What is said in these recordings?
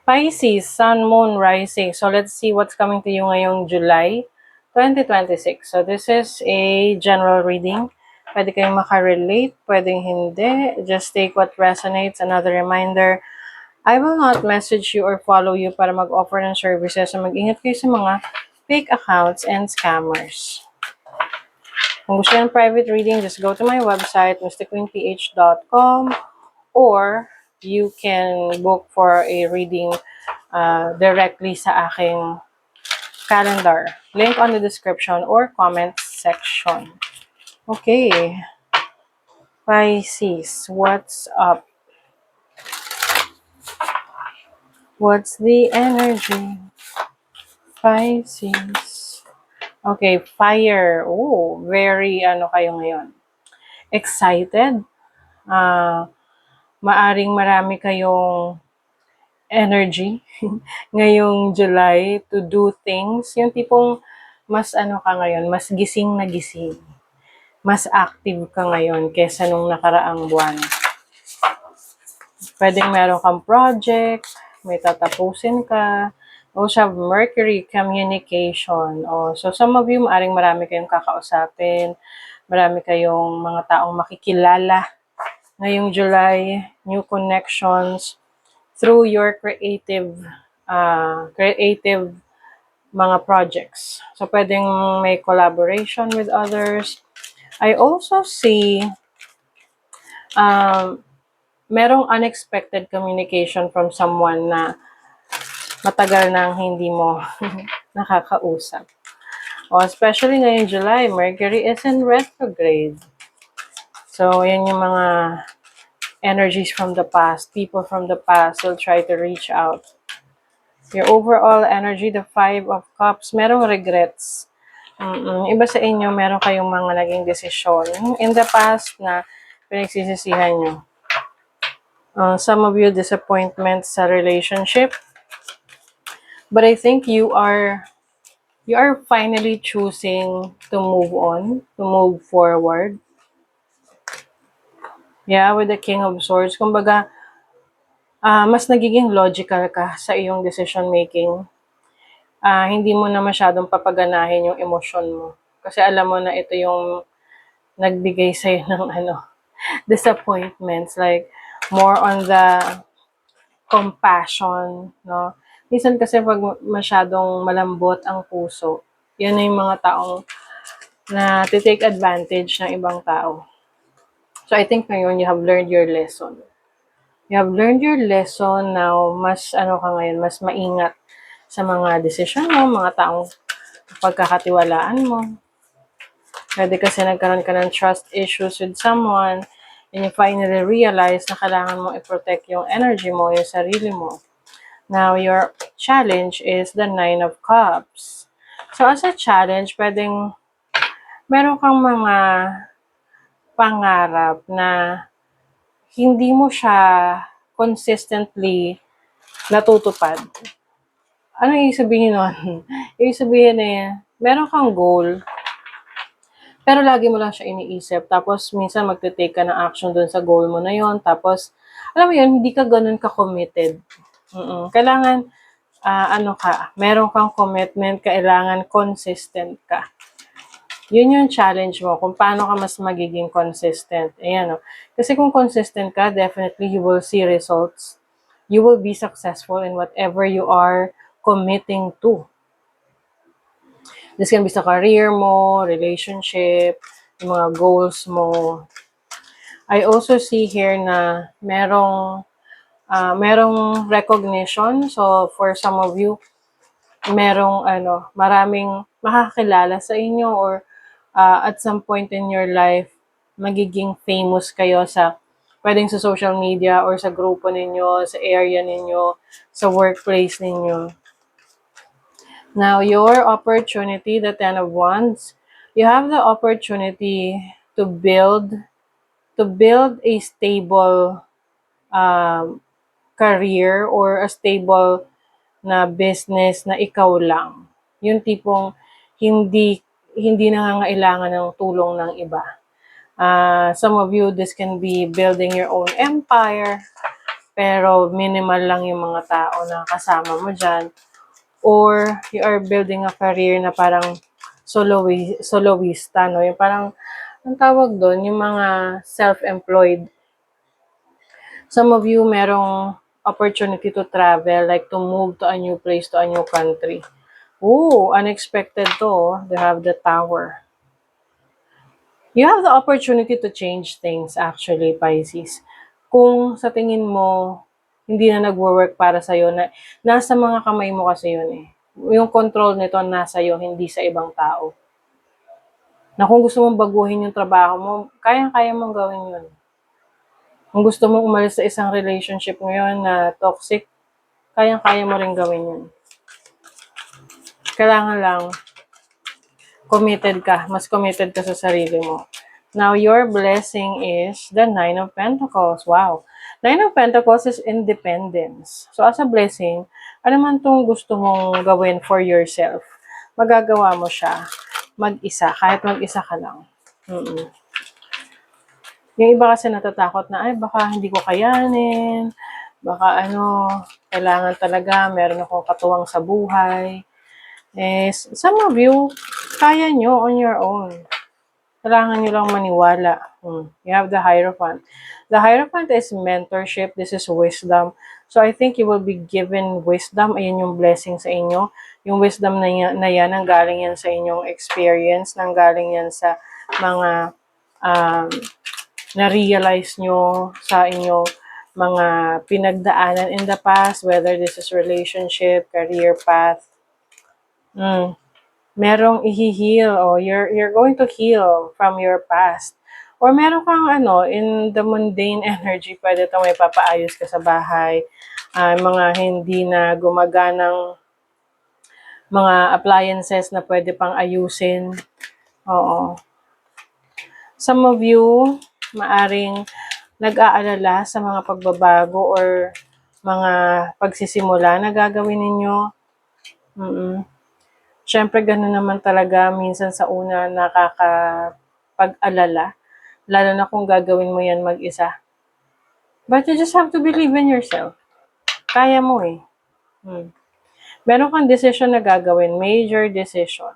Pisces, Sun, Moon, Rising. So, let's see what's coming to you ngayong July 2026. So, this is a general reading. Pwede kayong makarelate, pwedeng hindi. Just take what resonates. Another reminder, I will not message you or follow you para mag-offer ng services. So, mag-ingat kayo sa mga fake accounts and scammers. Kung gusto ng private reading, just go to my website, mysticqueenph.com, or you can book for a reading directly sa aking calendar. Link on the description or comment section. Okay. Pisces, what's up? What's the energy? Pisces. Okay, fire. Oh, very kayo ngayon. Excited? Maaring marami kayong energy ngayong July to do things. Yung tipong mas ka ngayon, mas gising na gising. Mas active ka ngayon kesa nung nakaraang buwan. Pwedeng meron kang project, may tatapusin ka. Also have Mercury, communication. So some of you, maaring marami kayong kakausapin, marami kayong mga taong makikilala ngayong July, new connections through your creative mga projects. So pwedeng may collaboration with others. I also see merong unexpected communication from someone na matagal nang hindi mo nakakausap. Especially ngayong July, Mercury is in retrograde. So, yan yung mga energies from the past. People from the past will try to reach out. Your overall energy, the 5 of Cups, merong regrets. Iba sa inyo, meron kayong mga naging desisyon in the past na pinagsisisihan nyo. Some of you, disappointments sa relationship. But I think you are finally choosing to move on, to move forward. Yeah, with the King of Swords. Kumbaga, mas nagiging logical ka sa iyong decision making. Hindi mo na masyadong papaganahin yung emosyon mo. Kasi alam mo na ito yung nagbigay sa'yo ng disappointments. Like, more on the compassion, no? Minsan kasi pag masyadong malambot ang puso, yun na yung mga taong na take advantage ng ibang tao. So, I think ngayon, you have learned your lesson. You have learned your lesson now, mas ka ngayon, mas maingat sa mga desisyon mo, mga taong pagkakatiwalaan mo. Pwede kasi nagkaroon ka ng trust issues with someone, and you finally realize na kailangan mo i-protect yung energy mo, yung sarili mo. Now, your challenge is the 9 of Cups. So, as a challenge, pwedeng meron kang mga pangarap na hindi mo siya consistently natutupad. Ano yung sabihin nun? Yung sabihin meron kang goal, pero lagi mo lang siya iniisip. Tapos, minsan magte-take ka ng action dun sa goal mo na yon. Tapos, alam mo yun, hindi ka ganun ka-committed. Kailangan, meron kang commitment, kailangan consistent ka. Yun yung challenge mo, kung paano ka mas magiging consistent. Ayan, Kasi kung consistent ka, definitely you will see results. You will be successful in whatever you are committing to. This can be sa career mo, relationship, yung mga goals mo. I also see here na merong recognition. So, for some of you, merong maraming makakilala sa inyo, or at some point in your life, magiging famous kayo pwedeng sa social media or sa grupo ninyo, sa area ninyo, sa workplace ninyo. Now, your opportunity, the 10 of Wands, you have the opportunity to build a stable career or a stable na business na ikaw lang. Yung tipong hindi nangangailangan ng tulong ng iba. Some of you, this can be building your own empire. pero minimal lang yung mga tao na kasama mo dyan. Or you are building a career na parang soloista, no? Yung parang, ang tawag doon, yung mga self-employed. Some of you merong opportunity to travel, like to move to a new place, to a new country. Ooh, unexpected to. They have the Tower. You have the opportunity to change things actually, Pisces. Kung sa tingin mo, hindi na nagwo-work para sa'yo, nasa mga kamay mo kasi yun eh. Yung control nito nasa iyo, hindi sa ibang tao. Na kung gusto mong baguhin yung trabaho mo, kayang-kaya mong gawin yun. Kung gusto mong umalis sa isang relationship ngayon na toxic, kayang-kaya mo rin gawin yun. Kailangan lang, mas committed ka sa sarili mo. Now, your blessing is the Nine of Pentacles. Wow. Nine of Pentacles is independence. So, as a blessing, ano man itong gusto mong gawin for yourself, magagawa mo siya mag-isa, kahit mag-isa ka lang. Yung iba kasi natatakot na, ay, baka hindi ko kayanin, baka kailangan talaga, meron akong katuwang sa buhay. Some of you, kaya nyo on your own. Kailangan nyo lang maniwala. You have the Hierophant. The Hierophant is mentorship. This is wisdom. So, I think you will be given wisdom. Ayan yung blessing sa inyo. Yung wisdom na yan, nanggaling yan sa inyong experience, nanggaling yan sa mga na-realize nyo sa inyong mga pinagdaanan in the past, whether this is relationship, career path. Merong i-heal, you're going to heal from your past. Or meron kang in the mundane energy, pwede ito may papaayos ka sa bahay, mga hindi na gumaganang mga appliances na pwede pang ayusin. Oo. Some of you, maaring nag-aalala sa mga pagbabago or mga pagsisimula na gagawin ninyo. Siyempre, ganun naman talaga minsan sa una nakakapag-alala, lalo na kung gagawin mo yan mag-isa. But you just have to believe in yourself. Kaya mo eh. Meron kang decision na gagawin, major decision.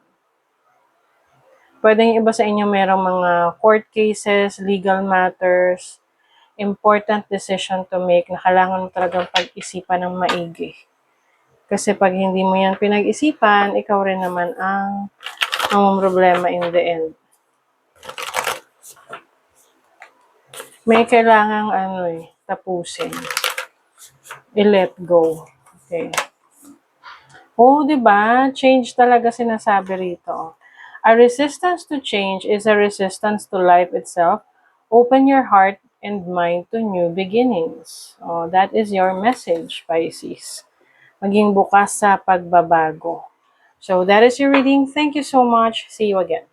Pwedeng iba sa inyo merong mga court cases, legal matters, important decision to make na kailangan mo talagang pag-isipan ng maigi. Kasi pag hindi mo yan pinag-isipan, ikaw rin naman ang problema in the end. May kailangang tapusin. I-let go. Okay. Diba? Change talaga sinasabi rito. A resistance to change is a resistance to life itself. Open your heart and mind to new beginnings. That is your message, Pisces. Maging bukas sa pagbabago. So, that is your reading. Thank you so much. See you again.